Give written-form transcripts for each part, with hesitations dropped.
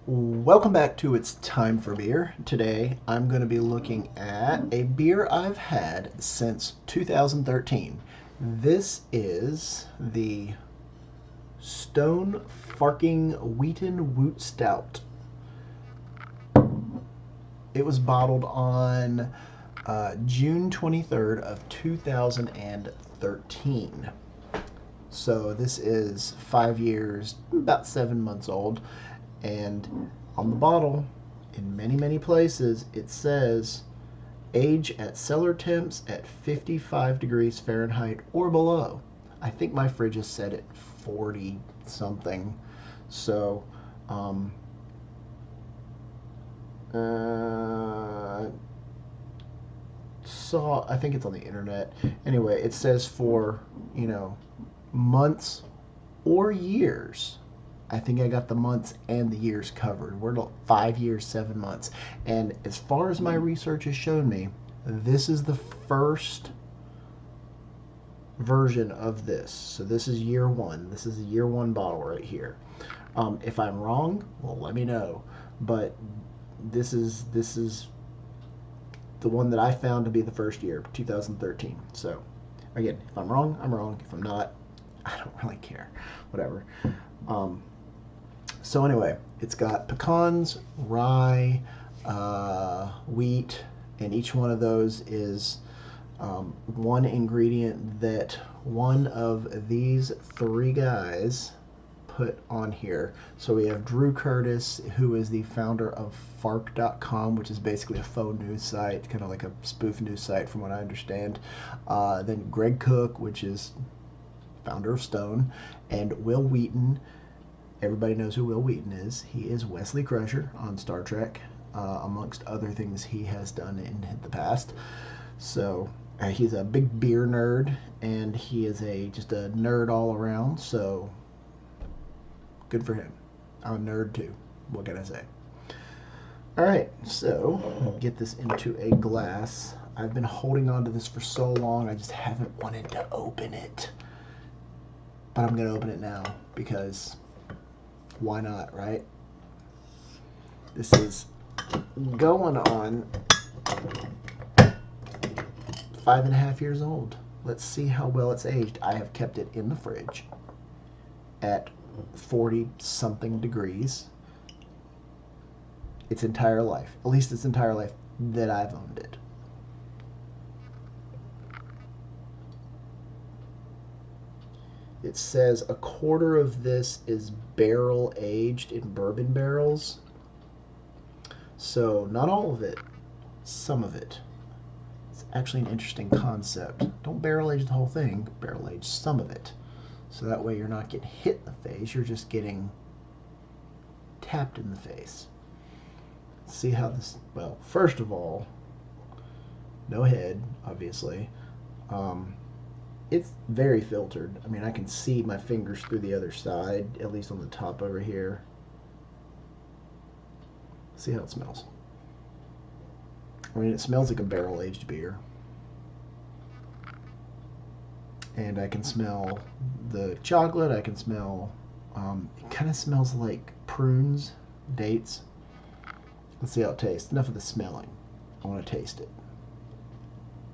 Welcome back to It's Time for Beer. Today I'm going to be looking at a beer I've had since 2013. This is the Stone Farking Wheaton W00tstout. It was bottled on June 23rd of 2013. So this is 5 years, about 7 months old. And on the bottle, in many, many places, it says age at cellar temps at 55 degrees Fahrenheit or below. I think my fridge is set at 40 something. So, I think it's on the internet. Anyway, it says for, months or years. I think I got the months and the years covered. We're 5 years, 7 months. And as far as my research has shown me, this is the first version of this. So this is year one. This is a year one bottle right here. If I'm wrong, well, let me know. But this is the one that I found to be the first year, 2013. So again, if I'm wrong, I'm wrong. If I'm not, I don't really care. Whatever. So anyway, it's got pecans, rye, wheat, and each one of those is one ingredient that one of these three guys put on here. So we have Drew Curtis, who is the founder of Fark.com, which is basically a faux news site, kind of like a spoof news site from what I understand. Then Greg Cook, which is founder of Stone, and Will Wheaton. Everybody knows who Will Wheaton is. He is Wesley Crusher on Star Trek, amongst other things he has done in the past. So he's a big beer nerd, and he is just a nerd all around. So good for him. I'm a nerd too. What can I say? All right, so get this into a glass. I've been holding on to this for so long, I just haven't wanted to open it. But I'm going to open it now because why not, right? This is going on 5.5 years old. Let's see how well it's aged. I have kept it in the fridge at 40 something degrees its entire life, at least its entire life that I've owned it. It says a quarter of this is barrel aged in bourbon barrels. So not all of it, some of it. It's actually an interesting concept. Don't barrel age the whole thing, barrel age some of it. So that way you're not getting hit in the face, you're just getting tapped in the face. See how this, well, first of all, no head, obviously. It's very filtered. I mean, I can see my fingers through the other side, at least on the top over here. See how it smells. I mean, it smells like a barrel-aged beer. And I can smell the chocolate. I can smell, it kind of smells like prunes, dates. Let's see how it tastes. Enough of the smelling. I want to taste it.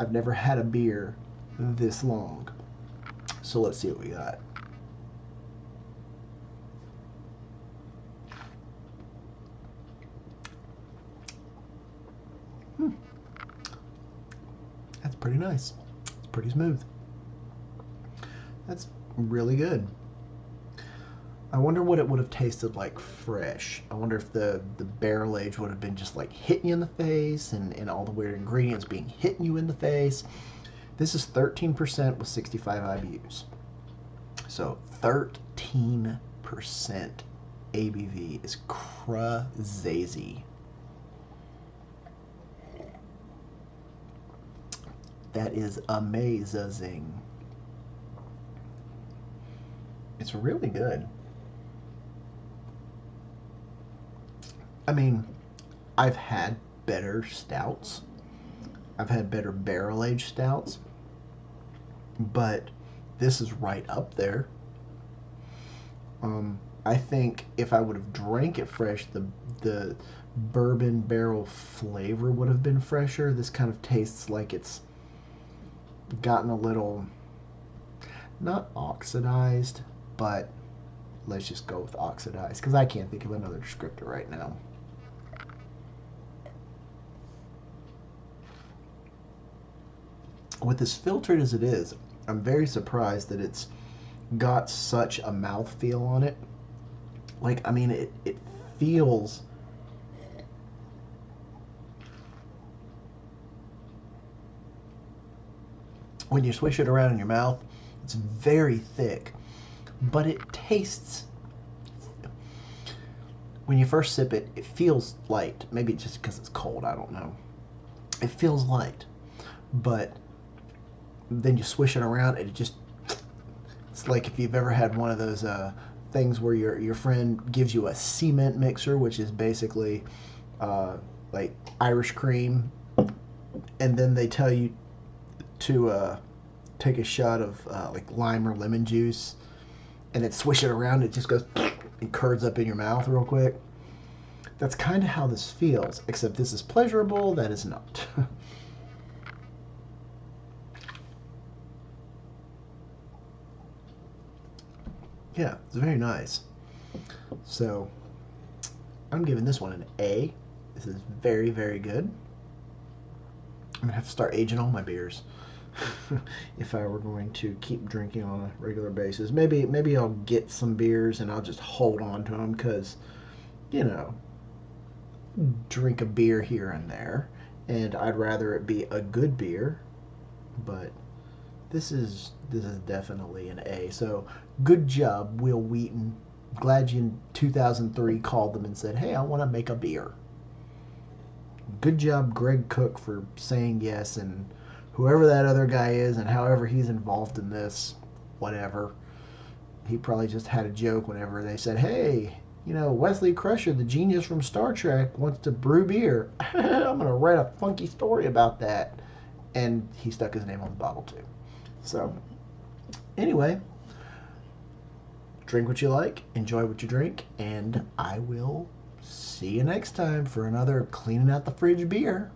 I've never had a beer this long. So let's see what we got. That's pretty nice. It's pretty smooth. That's really good. I wonder what it would have tasted like fresh. I wonder if the barrel age would have been just like hitting you in the face and all the weird ingredients being hitting you in the face. This is 13% with 65 IBUs. So 13% ABV is crazy. That is amazing. It's really good. I mean, I've had better stouts. I've had better barrel-aged stouts. But this is right up there. I think if I would have drank it fresh, the bourbon barrel flavor would have been fresher. This kind of tastes like it's gotten a little, not oxidized, but let's just go with oxidized because I can't think of another descriptor right now. With as filtered as it is, I'm very surprised that it's got such a mouthfeel on it. Like, I mean, it feels, when you swish it around in your mouth, it's very thick, but it tastes, when you first sip it, it feels light. Maybe just because it's cold, I don't know. It feels light, but then you swish it around and it just, it's like if you've ever had one of those things where your friend gives you a cement mixer, which is basically like Irish cream, and then they tell you to take a shot of like lime or lemon juice, and then swish it around. It just goes and curds up in your mouth real quick. That's kind of how this feels, except this is pleasurable, that is not. Yeah, it's very nice. So I'm giving this one an A. This is very, very good. I'm gonna have to start aging all my beers if I were going to keep drinking on a regular basis. Maybe I'll get some beers and I'll just hold on to them because, you know, drink a beer here and there, and I'd rather it be a good beer. But this is definitely an A. So good job, Will Wheaton. Glad you in 2003 called them and said, "Hey, I want to make a beer." Good job, Greg Cook, for saying yes, and whoever that other guy is, and however he's involved in this, whatever. He probably just had a joke whenever they said, "Hey, you know, Wesley Crusher, the genius from Star Trek, wants to brew beer. I'm gonna write a funky story about that." And he stuck his name on the bottle too. So, anyway, drink what you like, enjoy what you drink, and I will see you next time for another Cleaning Out the Fridge beer.